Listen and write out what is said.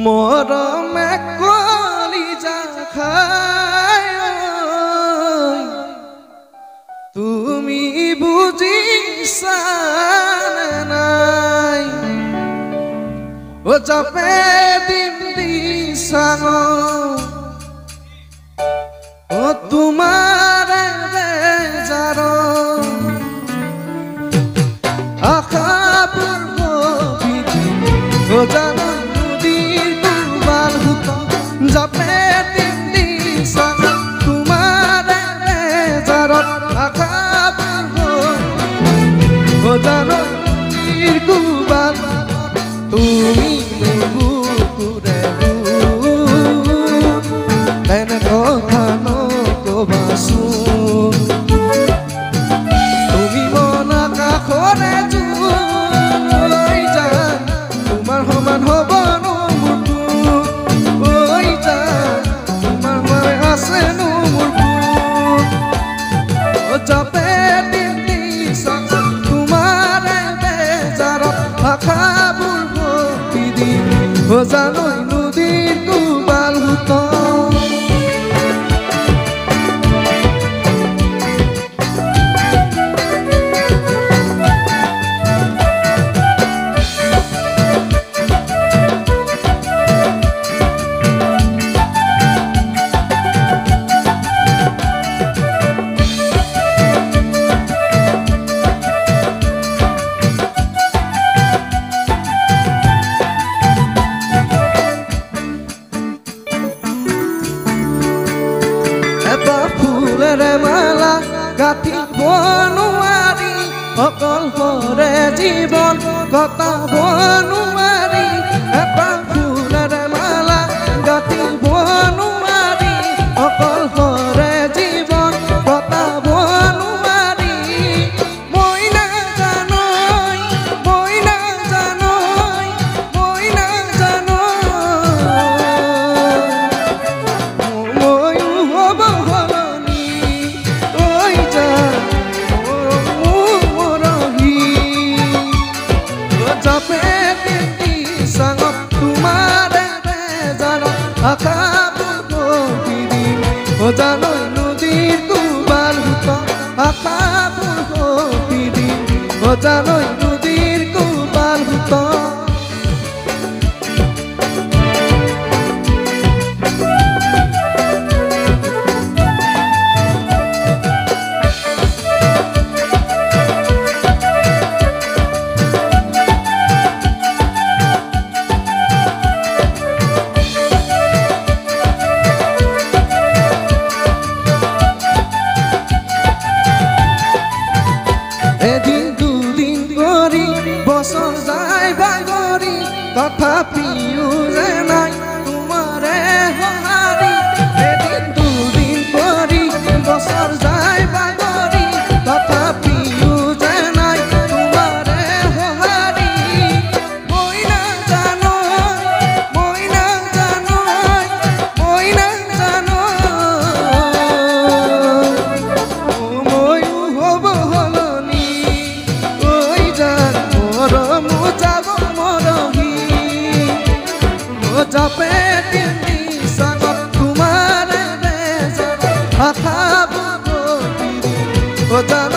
মরমে কলিজা খায় তুমি বুঝিছা নাই ও যাবে দিন দিশাং ও তোমার বেজার আখাপুর বিধি ও জানো নদীর দুবার হুত যাবে দিন দিশাং তোমার বেজার আখাপুর ও জানো নদীর দুবার তুমি বুকুরে তেন কথা নকবাসু তুমি মনা কাখরে জুই যান তোমার সমান হব নমুৰটো ওই যান তোমাৰ মনে আছে নমুৰটো ও যাবে দিন দিশা তোমাৰ বেজাৰত আখাবোৰ ভক্তি দি ও জানৈ নদীৰ দুবাল হুত মালা গাঁঠিব নোৱাৰি অকলশৰে জীৱন কটাব নোৱাৰি এটা ফুলেৰে মালা গাঁঠিব নোৱাৰি অকলশৰে জীৱন কটাব নোৱাৰি মই নাজানৈ মই নাজানৈ মই নাজানৈ ময়ো হ'ব ও জানৈ নদীৰ দুবাল হুত আখাবোৰ ভক্তি দি ও জানৈ নদীৰ দুবাল হুত এদিন দুদিন কৰি বছৰ যায় বাগৰি তথাপিও যে নাই তোমাৰে সঁহাৰি এদিন দুদিন কৰি বছৰ যায় বাগৰি তথাপিও যে নাই তোমাৰে সঁহাৰি মই নাজানৈ মই নাজানৈ মই নাজানৈ ময়ো হ'ব যাবে দিন দিশাঙত তোমাৰ বেজাৰত আখাবোৰ ভক্তি দি ও জান